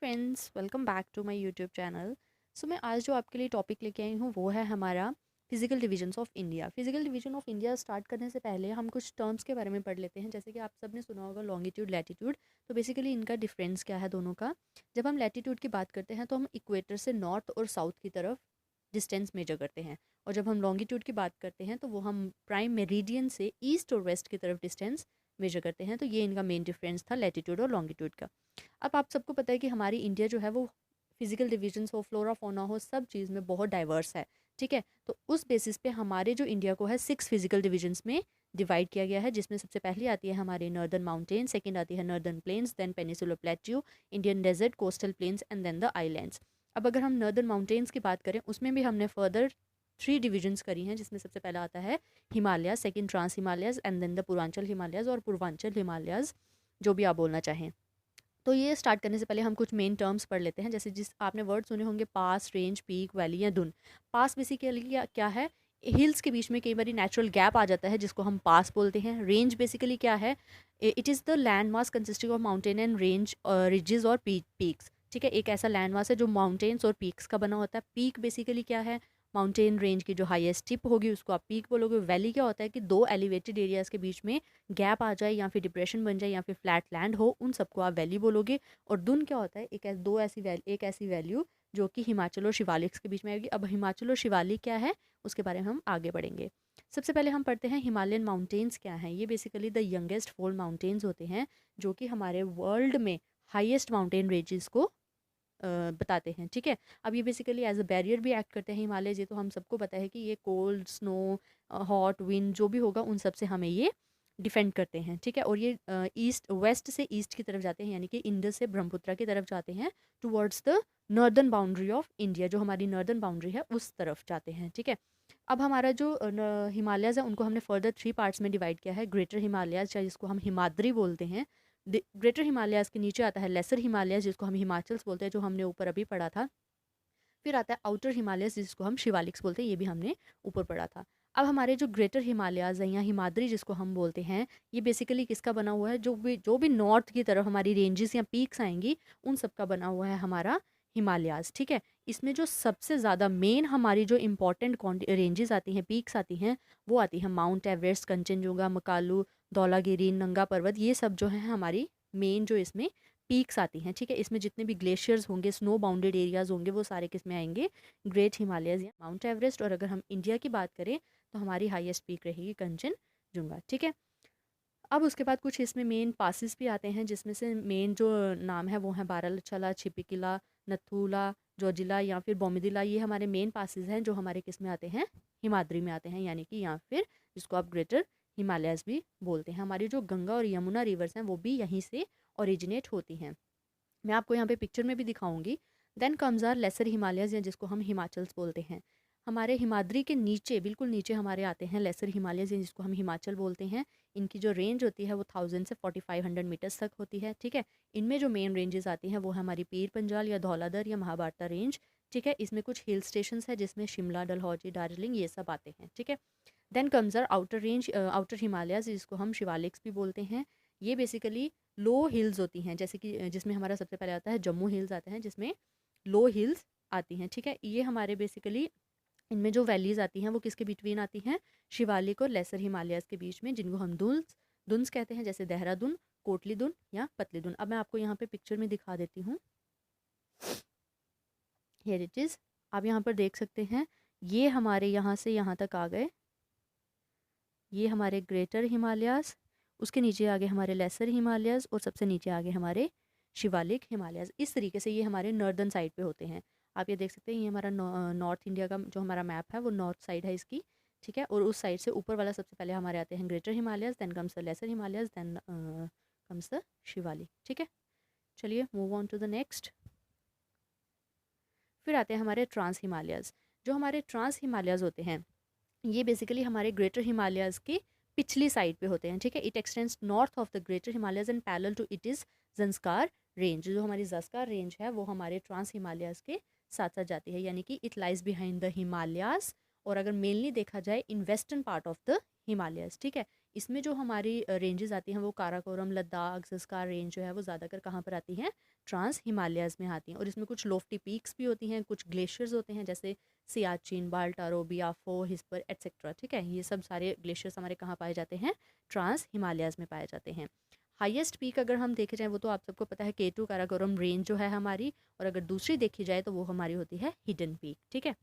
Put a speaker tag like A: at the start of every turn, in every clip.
A: Friends, welcome back to my YouTube channel. मैं आज जो आपके लिए टॉपिक लेके आई हूँ वो है हमारा physical divisions of India. Physical division of India start करने से पहले हम कुछ टर्म्स के बारे में पढ़ लेते हैं। जैसे कि आप सब ने सुना होगा लॉन्गिट्यूड, लैटिट्यूड। तो बेसिकली इनका डिफरेंस क्या है दोनों का। जब हम लैटिट्यूड की बात करते हैं तो हम इक्वेटर से नॉर्थ और साउथ की तरफ डिस्टेंस मेजर करते हैं, और जब हम लॉन्गिट्यूड की बात करते हैं तो वो हम प्राइम मेरिडियन से ईस्ट और वेस्ट की तरफ डिस्टेंस मेजर करते हैं। तो ये इनका मेन डिफरेंस था लैटिट्यूड और लॉन्गिट्यूड का। अब आप सबको पता है कि हमारी इंडिया जो है वो फिजिकल डिविजन्स हो, फ्लोरा फोना हो, सब चीज़ में बहुत डाइवर्स है। ठीक है, तो उस बेसिस पे हमारे जो इंडिया को है 6 फिजिकल डिविजन्स में डिवाइड किया गया है, जिसमें सबसे पहली आती है हमारी नॉर्दर्न माउंटेन, सेकंड आती है northern plains, then peninsular plateau, Indian desert, coastal plains and then the islands. अब अगर हम नॉर्दर्न माउंटेन्स की बात करें उसमें भी हमने फर्दर 3 डिविजन्स करी हैं, जिसमें सबसे पहला आता है Himalaya, second trans Himalayas and then the Purvanchal Himalayas और पूर्वांचल हिमालयस, जो भी आप बोलना चाहें। तो ये स्टार्ट करने से पहले हम कुछ मेन टर्म्स पढ़ लेते हैं। जैसे जिस आपने वर्ड सुने होंगे पास, रेंज, पीक, वैली या दुन। पास बेसिकली क्या क्या है, हिल्स के बीच में कई बार नेचुरल गैप आ जाता है जिसको हम पास बोलते हैं। रेंज बेसिकली क्या है, it is the land mass consisting of mountain and range, ridges और पीक्स। ठीक है, एक ऐसा लैंड मास है जो माउंटेन्स और पीक्स का बना होता है। पीक बेसिकली क्या है, माउंटेन रेंज की जो हाईएस्ट टिप होगी उसको आप पीक बोलोगे। वैली क्या होता है कि दो एलिवेटेड एरियाज के बीच में गैप आ जाए या फिर डिप्रेशन बन जाए या फिर फ्लैट लैंड हो, उन सबको आप वैली बोलोगे। और दुन क्या होता है, एक ऐसी वैल्यू जो कि हिमाचल और शिवालिक के बीच में आएगी। अब हिमाचल और शिवालिक क्या है उसके बारे में हम आगे बढ़ेंगे। सबसे पहले हम पढ़ते हैं हिमालयन माउंटेन्स क्या हैं। ये basically the youngest fold mountains होते हैं, जो कि हमारे वर्ल्ड में हाईएस्ट माउंटेन रेंजेस को बताते हैं। ठीक है, अब ये बेसिकली एज अ बैरियर भी एक्ट करते हैं हिमालय। ये तो हम सबको पता है कि ये कोल्ड, स्नो, हॉट विंड जो भी होगा उन सब से हमें ये डिफेंड करते हैं। ठीक है, और ये ईस्ट वेस्ट से ईस्ट की तरफ जाते हैं, यानी कि इंडस से ब्रह्मपुत्र की तरफ जाते हैं towards the northern boundary of India. जो हमारी नॉर्दर्न बाउंड्री है उस तरफ जाते हैं। ठीक है, अब हमारा जो हिमालयस है उनको हमने फर्दर 3 पार्ट्स में डिवाइड किया है। ग्रेटर हिमालयस जिसको हम हिमाद्री बोलते हैं, ग्रेटर हिमालयस के नीचे आता है लेसर हिमालयस जिसको हम हिमाचल्स बोलते हैं, जो हमने ऊपर अभी पढ़ा था। फिर आता है आउटर हिमालयस जिसको हम शिवालिक्स बोलते हैं, ये भी हमने ऊपर पढ़ा था। अब हमारे जो ग्रेटर हिमालयाज है या हिमाद्री जिसको हम बोलते हैं, ये बेसिकली किसका बना हुआ है, जो भी नॉर्थ की तरफ हमारी रेंजेस या पीक्स आएंगी उन सब का बना हुआ है हमारा हिमालयाज। ठीक है, इसमें जो सबसे ज़्यादा मेन हमारी जो इंपॉर्टेंट रेंजेस आती हैं, पीक्स आती हैं, वो आती हैं माउंट एवरेस्ट, कंचनजुंगा, मकालू, धौलागिरी, नंगा पर्वत। ये सब जो है हमारी मेन जो इसमें पीक्स आती हैं। ठीक है, इसमें जितने भी ग्लेशियर्स होंगे, स्नो बाउंडेड एरियाज होंगे, वो सारे किस में आएंगे, ग्रेट हिमालयज या माउंट एवरेस्ट। और अगर हम इंडिया की बात करें तो हमारी हाईएस्ट पीक रहेगी कंचनजुंगा। ठीक है, अब उसके बाद कुछ इसमें मेन पासिस भी आते हैं, जिसमें से मेन जो नाम है वो है बारालाचला, छिपिकिला, नथुला, जोजिला या फिर बोमिदिला। ये हमारे मेन पासिस हैं जो हमारे किस में आते हैं, हिमाद्री में आते हैं, यानी कि या फिर जिसको आप ग्रेटर हिमालयस भी बोलते हैं। हमारी जो गंगा और यमुना रिवर्स हैं वो भी यहीं से ओरिजिनेट होती हैं। मैं आपको यहाँ पे पिक्चर में भी दिखाऊंगी। Then comes our lesser Himalayas या जिसको हम हिमाचल्स बोलते हैं। हमारे हिमाद्री के नीचे, बिल्कुल नीचे हमारे आते हैं लेसर हिमालयस या जिसको हम हिमाचल बोलते हैं। इनकी जो रेंज होती है वो 1000 से 4500 मीटर्स तक होती है। ठीक है, इनमें जो मेन रेंजेस आती हैं वो है हमारी पीर पंजाल या धौलाधर या महाभारता रेंज। ठीक है, इसमें कुछ हिल स्टेशन है जिसमें शिमला, डलहौजी, दार्जिलिंग ये सब आते हैं। ठीक है, then comes our outer range, outer Himalayas जिसको हम शिवालिक्स भी बोलते हैं। ये बेसिकली लो हिल्स होती हैं, जैसे कि जिसमें हमारा सबसे पहले आता है जम्मू हिल्स आते हैं, जिसमें लो हिल्स आती हैं। ठीक है, ये हमारे बेसिकली इनमें जो वैलीज आती हैं वो किसके बिटवीन आती हैं, शिवालिक और लेसर हिमालयस के बीच में, जिनको हम दुन्स कहते हैं, जैसे देहरादून, कोटली दुन या पतली दुन। अब मैं आपको यहाँ पे पिक्चर में दिखा देती हूँ। हियर इट इज़, आप यहाँ पर देख सकते हैं, ये हमारे यहाँ से यहाँ तक आ गए, ये हमारे ग्रेटर हिमालयाज, उसके नीचे आगे हमारे लेसर हिमालयाज और सबसे नीचे आगे हमारे शिवालिक हिमालयाज। इस तरीके से ये हमारे नॉर्दर्न साइड पे होते हैं। आप ये देख सकते हैं, ये हमारा नॉर्थ इंडिया का जो हमारा मैप है वो नॉर्थ साइड है इसकी। ठीक है, और उस साइड से ऊपर वाला सबसे पहले हमारे आते हैं greater Himalayas, then comes the lesser Himalayas, then comes the Shivalik. ठीक है, चलिए move on to the next. फिर आते हैं हमारे ट्रांस हिमालयाज। जो हमारे ट्रांस हिमालयाज होते हैं ये बेसिकली हमारे ग्रेटर हिमालयाज की पिछली साइड पे होते हैं। ठीक है, it extends north of the greater Himalayas and parallel to it is Zanskar range. जो हमारी जंस्कार रेंज है वो हमारे ट्रांस हिमालयाज के साथ साथ जाती है, यानी कि it lies behind the Himalayas. और अगर मेनली देखा जाए in western part of the Himalayas. ठीक है, इसमें जो हमारी रेंजेस आती हैं वो काराकोरम, लद्दाख, जंस्कार रेंज जो है वो ज़्यादातर कहाँ पर आती हैं, ट्रांस हिमालयाज़ में आती हैं। और इसमें कुछ लोफ्टी पीक्स भी होती हैं, कुछ ग्लेशियर्स होते हैं जैसे सियाचिन, बाल्टारो, बियाफो, हिस्पर एट्सेट्रा। ठीक है, ये सब सारे ग्लेशियर्स हमारे कहाँ पाए जाते हैं? ट्रांस हिमालयाज़ में पाए जाते हैं। हाईएस्ट पीक अगर हम देखे जाए वो तो आप सबको पता है K2 काराकोरम रेंज जो है हमारी, और अगर दूसरी देखी जाए तो वो हमारी होती है हिडन पीक। ठीक है,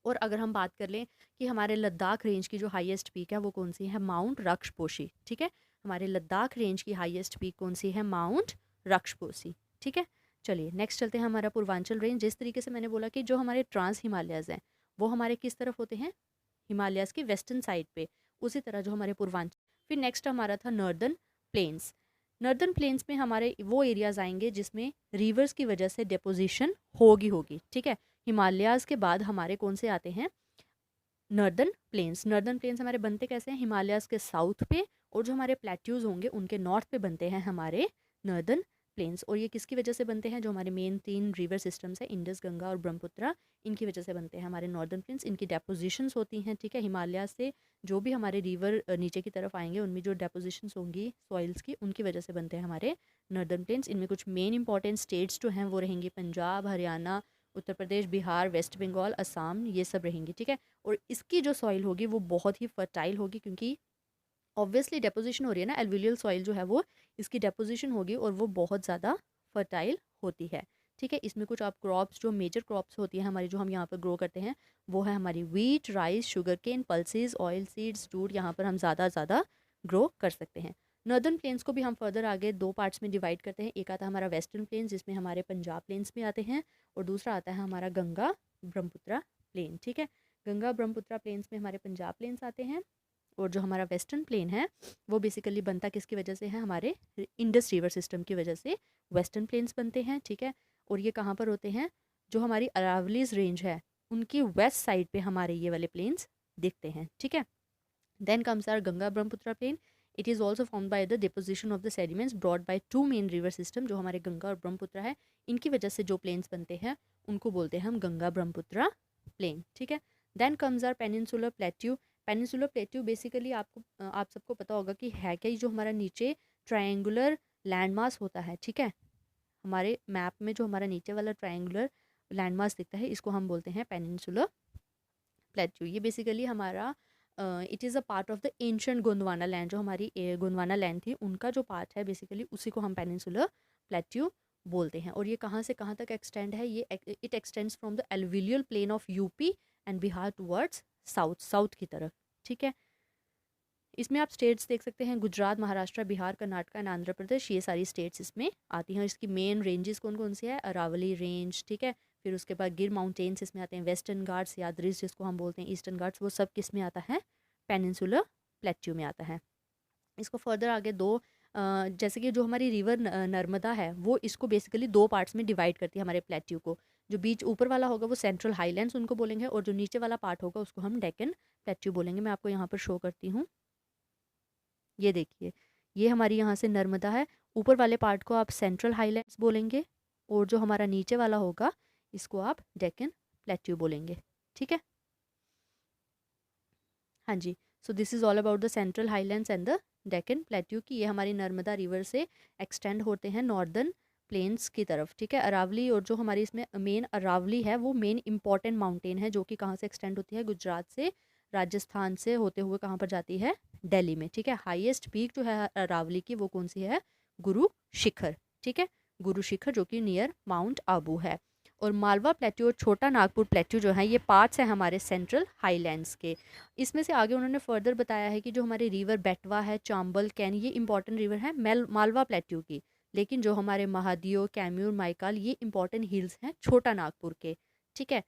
A: और अगर हम बात कर लें कि हमारे लद्दाख रेंज की जो हाईएस्ट पीक है वो कौन सी है? माउंट रक्षपोशी। ठीक है, हमारे लद्दाख रेंज की हाईएस्ट पीक कौन सी है? माउंट रक्षपोशी। ठीक है, चलिए नेक्स्ट चलते हैं हमारा पूर्वांचल रेंज। जिस तरीके से मैंने बोला कि जो हमारे ट्रांस हिमालयाज़ हैं वो हमारे किस तरफ होते हैं? हिमालयाज़ की वेस्टर्न साइड पे, उसी तरह जो हमारे पूर्वांचल। फिर नेक्स्ट हमारा था नॉर्दर्न प्लेन्स। नॉर्दर्न प्लेन्स में हमारे वो एरियाज आएंगे जिसमें रिवर्स की वजह से डिपोजिशन होगी। ठीक है, हिमालयाज़ के बाद हमारे कौन से आते हैं? Northern plains. नॉर्दर्न प्लेन्स हमारे बनते कैसे हैं? हिमालयाज़ के साउथ पे, और जो हमारे प्लेट्यूज होंगे उनके नॉर्थ पे बनते हैं हमारे नॉर्दर्न प्लेन्स। और ये किसकी वजह से बनते हैं? जो हमारे मेन 3 रिवर सिस्टम्स हैं, इंडस, गंगा और ब्रह्मपुत्रा, इनकी वजह से बनते हैं हमारे नॉर्दर्न प्लेन्स। इनकी डेपोजिशंस होती हैं। ठीक है, हिमालय से जो भी हमारे रिवर नीचे की तरफ आएंगे उनमें जो डेपोजिशंस होंगी सॉइल्स की, उनकी वजह से बनते हैं हमारे नॉर्दर्न प्लेन्स। इनमें कुछ मेन इंपॉर्टेंट स्टेट्स जो हैं वो रहेंगी पंजाब, हरियाणा, उत्तर प्रदेश, बिहार, वेस्ट बंगाल, असम, ये सब रहेंगी। ठीक है, और इसकी जो सॉइल होगी वो बहुत ही फर्टाइल होगी, क्योंकि ऑब्वियसली डेपोजिशन हो रही है ना, एल्वियल सॉइल जो है वो इसकी डेपोजिशन होगी और वो बहुत ज़्यादा फर्टाइल होती है। ठीक है, इसमें कुछ आप क्रॉप्स, जो मेजर क्रॉप्स होती हैं हमारी, जो हम यहाँ पर ग्रो करते हैं, वो है हमारी wheat, rice, sugar cane, pulses, oil seeds, jute, यहाँ पर हम ज़्यादा ग्रो कर सकते हैं। नॉर्दर्न प्लेन्स को भी हम फर्दर आगे 2 पार्ट्स में डिवाइड करते हैं। एक आता है हमारा वेस्टर्न प्लेन्स जिसमें हमारे पंजाब प्लेन्स में आते हैं, और दूसरा आता है हमारा गंगा ब्रह्मपुत्रा प्लेन। ठीक है, गंगा ब्रह्मपुत्रा प्लेन्स में हमारे पंजाब प्लेन्स आते हैं, और जो हमारा वेस्टर्न प्लेन है वो बेसिकली बनता किसकी वजह से है? हमारे इंडस रिवर सिस्टम की वजह से वेस्टर्न प्लेन्स बनते हैं। ठीक है, और ये कहाँ पर होते हैं? जो हमारी अरावलीज रेंज है उनकी वेस्ट साइड पे हमारे ये वाले प्लेन्स दिखते हैं। ठीक है, then comes our Ganga Brahmaputra plain. It is also formed by the deposition of the sediments brought by 2 main river system. जो हमारे गंगा और ब्रह्मपुत्रा है, इनकी वजह से जो प्लेन्स बनते हैं उनको बोलते हैं हम गंगा ब्रह्मपुत्रा प्लेन। ठीक है, then comes our peninsular plateau. Peninsular plateau basically आप सबको पता होगा कि है क्या, जो हमारा नीचे ट्रायंगुलर लैंडमास होता है। ठीक है, हमारे मैप में जो हमारा नीचे वाला ट्रायंगुलर लैंडमास दिखता है इसको हम बोलते हैं पेनिनसुलर प्लेट्यू। ये बेसिकली हमारा it is a part of the ancient Gondwana land. जो हमारी गोंडवाना लैंड थी उनका जो पार्ट है बेसिकली उसी को हम पेनिनसुलर प्लेट्यू बोलते हैं। और ये कहाँ से कहाँ तक एक्सटेंड है? ये it extends from the alluvial plain of UP and Bihar towards south की तरफ। ठीक है, इसमें आप स्टेट्स देख सकते हैं, गुजरात, महाराष्ट्र, बिहार, कर्नाटक एंड आंध्र प्रदेश, ये सारी स्टेट्स इसमें आती हैं। इसकी मेन रेंजेस कौन कौन सी है? अरावली रेंज। ठीक है, फिर उसके बाद गिर माउंटेन्स इसमें आते हैं, वेस्टर्न घाट्स, यादरीज जिसको हम बोलते हैं, ईस्टर्न घाट्स, वो सब किस में आता है? पेनिनसुलर प्लेट्यू में आता है। इसको फर्दर आगे जैसे कि जो हमारी रिवर नर्मदा है वो इसको बेसिकली 2 पार्ट्स में डिवाइड करती है हमारे प्लेट्यू को। जो बीच ऊपर वाला होगा वो सेंट्रल हाईलैंड्स उनको बोलेंगे, और जो नीचे वाला पार्ट होगा उसको हम डेक्कन प्लेट्यू बोलेंगे। मैं आपको यहाँ पर शो करती हूँ, ये देखिए, ये हमारी यहाँ से नर्मदा है, ऊपर वाले पार्ट को आप सेंट्रल हाईलैंड्स बोलेंगे, और जो हमारा नीचे वाला होगा इसको आप डेक्कन प्लेट्यू बोलेंगे। ठीक है, हाँ जी, so this is all about the central highlands and the Deccan plateau की। ये हमारी नर्मदा रिवर से एक्सटेंड होते हैं नॉर्दर्न प्लेन्स की तरफ। ठीक है, अरावली, और जो हमारी इसमें मेन अरावली है वो मेन इंपॉर्टेंट माउंटेन है, जो कि कहाँ से एक्सटेंड होती है? गुजरात से, राजस्थान से होते हुए कहाँ पर जाती है? दिल्ली में। ठीक है, हाईएस्ट पीक जो है अरावली की वो कौन सी है? गुरु शिखर। ठीक है, गुरु शिखर, जो कि नियर माउंट आबू है। और मालवा प्लेट्यू और छोटा नागपुर प्लेट्यू जो है ये पार्ट्स हैं हमारे सेंट्रल हाईलैंड्स के। इसमें से आगे उन्होंने फर्दर बताया है कि जो हमारे रिवर बेटवा है, चांबल, कैन, ये इंपॉर्टेंट रिवर है मालवा प्लेट्यू की, लेकिन जो हमारे महादियो, कैम्यूर, माइकाल, ये इंपॉर्टेंट हिल्स हैं छोटा नागपुर के। ठीक है,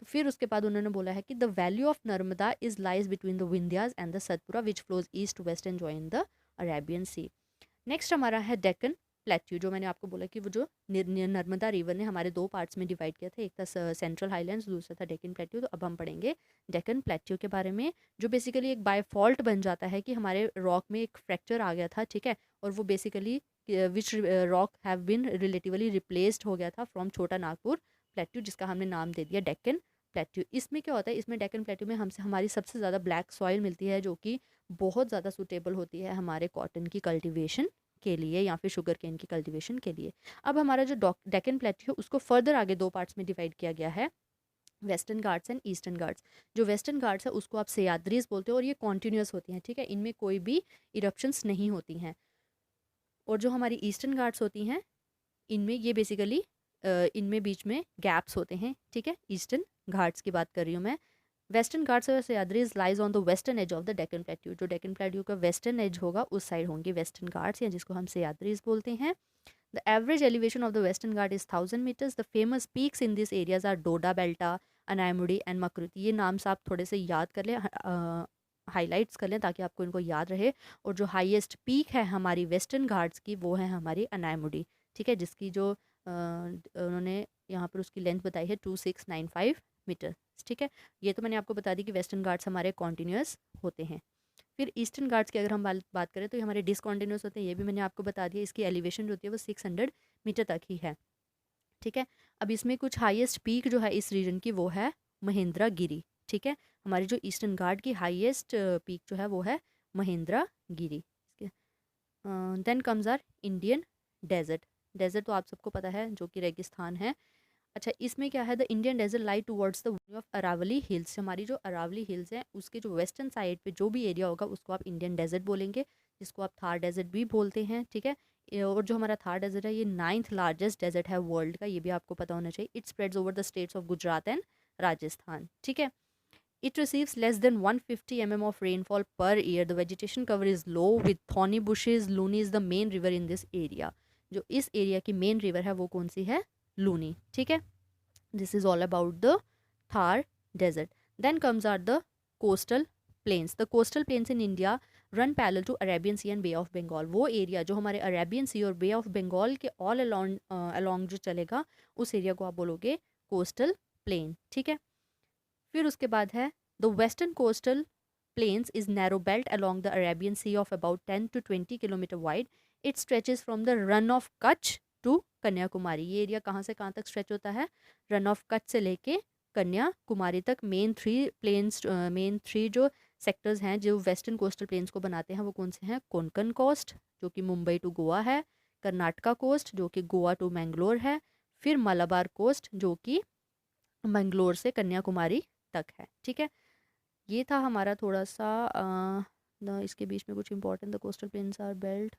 A: तो फिर उसके बाद उन्होंने बोला है कि the value of Narmada is lies between the Vindhyas and the Satpura which flows east west and join the Arabian sea. Next हमारा है डेक्कन प्लेट्यू। जो मैंने आपको बोला कि वो जो नर्मदा रिवर ने हमारे 2 पार्ट्स में डिवाइड किया था, एक था सेंट्रल हाईलैंड्स, दूसरा था डेक्कन प्लेट्यू। तो अब हम पढ़ेंगे डेक्कन प्लेट्यू के बारे में, जो बेसिकली एक बाय फॉल्ट बन जाता है कि हमारे रॉक में एक फ्रैक्चर आ गया था। ठीक है, और वो basically which rock have been relatively replaced हो गया था फ्रॉम छोटा नागपुर प्लेट्यू, जिसका हमने नाम दे दिया डेक्कन प्लेट्यू। इसमें क्या होता है? इसमें डेक्कन प्लेट्यू में हमारी सबसे ज़्यादा ब्लैक सॉइल मिलती है, जो कि बहुत ज़्यादा सूटेबल होती है हमारे कॉटन की कल्टिवेशन के लिए या फिर शुगर केन की कल्टीवेशन के लिए। अब हमारा जो डेक्कन प्लेट्यू है उसको फर्दर आगे 2 पार्ट्स में डिवाइड किया गया है, western Ghats and eastern Ghats. जो वेस्टर्न घाट्स है उसको आप सह्याद्रीज बोलते हो और ये कॉन्टीन्यूस होती हैं, ठीक है, इनमें कोई भी इरप्शंस नहीं होती हैं। और जो हमारी ईस्टर्न घाट्स होती हैं इनमें ये बेसिकली इनमें बीच में गैप्स होते हैं, ठीक है, ईस्टर्न घाट्स की बात कर रही हूँ मैं। वेस्टर्न घाट्स और Sahyadris lies on the western edge of the Deccan plateau. जो डेक्कन प्लेट्यू का वेस्टर्न एज होगा उस साइड होंगे वेस्टर्न घाट्स या जिसको हम सह्याद्रीज बोलते हैं। The average elevation of the western ghat is 1000 metres. The famous peaks in this areas are Doddabetta, Anamudi and Mukurthi. ये नाम से आप थोड़े से याद कर लें, हाईलाइट्स कर लें ताकि आपको इनको याद रहे। और जो हाईएस्ट पीक है हमारी वेस्टर्न घाट्स की वो है हमारी अनायमुडी, ठीक है, जिसकी जो उन्होंने यहाँ पर उसकी लेंथ बताई है 2695 मीटर, ठीक है। ये तो मैंने आपको बता दी कि वेस्टर्न घाट्स हमारे कॉन्टीन्यूस होते हैं। फिर ईस्टर्न घाट्स की अगर हम बात करें तो ये हमारे डिसकॉन्टिन्यूस होते हैं, ये भी मैंने आपको बता दिया। इसकी एलिवेशन जो होती है वो 600 मीटर तक ही है, ठीक है। अब इसमें कुछ हाईएस्ट पीक जो है इस रीजन की वो है महेंद्रा गिरी, ठीक है। हमारी जो ईस्टर्न घाट की हाईएस्ट पीक जो है वो है Mahendra Giri. Then comes are Indian desert. Desert तो आप सबको पता है जो कि रेगिस्तान है। अच्छा, इसमें क्या है, the Indian desert lie towards the valley of Aravali hills. हमारी जो अरावली हिल्स हैं उसके जो वेस्टर्न साइड पे जो भी एरिया होगा उसको आप इंडियन डेजर्ट बोलेंगे, जिसको आप थार डेजर्ट भी बोलते हैं, ठीक है। और जो हमारा थार डेजर्ट है ये 9th लार्जेस्ट डेजर्ट है वर्ल्ड का, ये भी आपको पता होना चाहिए। It spreads over the states of Gujarat and Rajasthan, ठीक है। It receives less than 150 mm of rainfall per year. The vegetation cover is low with thorny bushes. Luni is the main river in this area. जो इस area की main river है वो कौन सी है, लूनी, ठीक है। This is all about the Thar desert. Then comes our the coastal plains. The coastal plains in India run parallel to Arabian sea and bay of Bengal. वो एरिया जो हमारे अरेबियन सी और बे ऑफ बंगाल के ऑल अलॉन्ग जो चलेगा उस area को आप बोलोगे कोस्टल प्लेन, ठीक है। फिर उसके बाद है the western coastal plains is narrow belt along the Arabian sea of about 10 to 20 kilometre wide. It stretches from the Rann of Kutch to Kanyakumari. ये एरिया कहाँ से कहाँ तक स्ट्रेच होता है, रन ऑफ कच्छ से लेके कन्याकुमारी तक। मेन थ्री जो सेक्टर्स हैं जो वेस्टर्न कोस्टल प्लेन्स को बनाते हैं वो कौन से हैं, कोंकण कोस्ट जो कि मुंबई टू गोवा है, कर्नाटका कोस्ट जो कि गोवा टू मैंगलोर है, फिर मलाबार कोस्ट जो कि मैंगलोर से कन्याकुमारी तक है, ठीक है। ये था हमारा थोड़ा सा इसके बीच में कुछ important, the coastal plains are belt.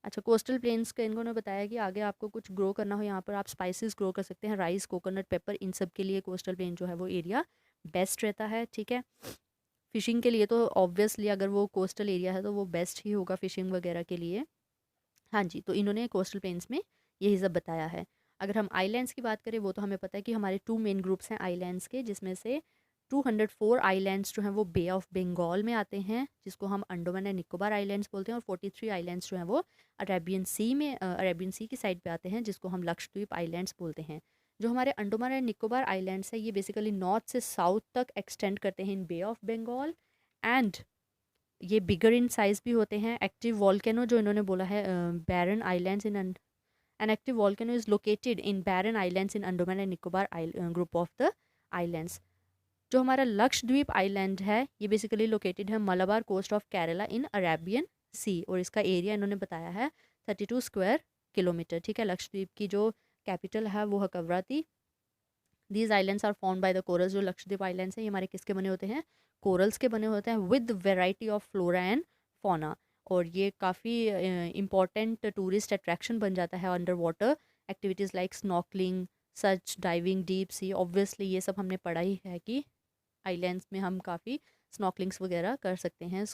A: अच्छा, कोस्टल प्लेन्स का इन्होंने बताया कि आगे आपको कुछ ग्रो करना हो यहाँ पर आप स्पाइसेस ग्रो कर सकते हैं, राइस, कोकोनट, पेपर, इन सब के लिए कोस्टल प्लेन जो है वो एरिया बेस्ट रहता है, ठीक है। फिशिंग के लिए तो ऑब्वियसली अगर वो कोस्टल एरिया है तो वो बेस्ट ही होगा फिशिंग वगैरह के लिए। हाँ जी, तो इन्होंने कोस्टल प्लेन्स में यही सब बताया है। अगर हम आइलैंड्स की बात करें वो तो हमें पता है कि हमारे 2 मेन ग्रुप्स हैं आइलैंड्स के, जिसमें से 204 आइलैंड्स जो हैं वो बे ऑफ बंगाल में आते हैं, जिसको हम अंडमान एंड निकोबार आइलैंड्स बोलते हैं, और 43 आइलैंड्स जो हैं वो अरेबियन सी की साइड पे आते हैं, जिसको हम लक्षद्वीप आइलैंड्स बोलते हैं। जो हमारे अंडमान एंड निकोबार आइलैंड्स है ये बेसिकली नॉर्थ से साउथ तक एक्सटेंड करते हैं इन बे ऑफ बंगाल, एंड ये बिगर इन साइज़ भी होते हैं। एक्टिव वॉल्केनो जो इन्होंने बोला है Barren islands in an active volcano is located in barren islands in Andaman and Nicobar group of the islands. जो हमारा लक्षद्वीप आइलैंड है ये बेसिकली लोकेटेड है Malabar coast of Kerala in Arabian sea, और इसका एरिया इन्होंने बताया है 32 स्क्वायर किलोमीटर, ठीक है। लक्षद्वीप की जो कैपिटल है वो है Kavaratti. These islands are found by the corals. जो लक्षद्वीप आइलैंड्स हैं ये हमारे किसके बने होते हैं, कोरल्स के बने होते हैं, with variety of flora and fauna. और ये काफ़ी इम्पॉर्टेंट टूरिस्ट अट्रैक्शन बन जाता है under water activities like snorkelling, such, diving, deep sea. Obviously ये सब हमने पढ़ा ही है कि आइलैंड्स में हम काफ़ी स्नॉकलिंग्स वगैरह कर सकते हैं,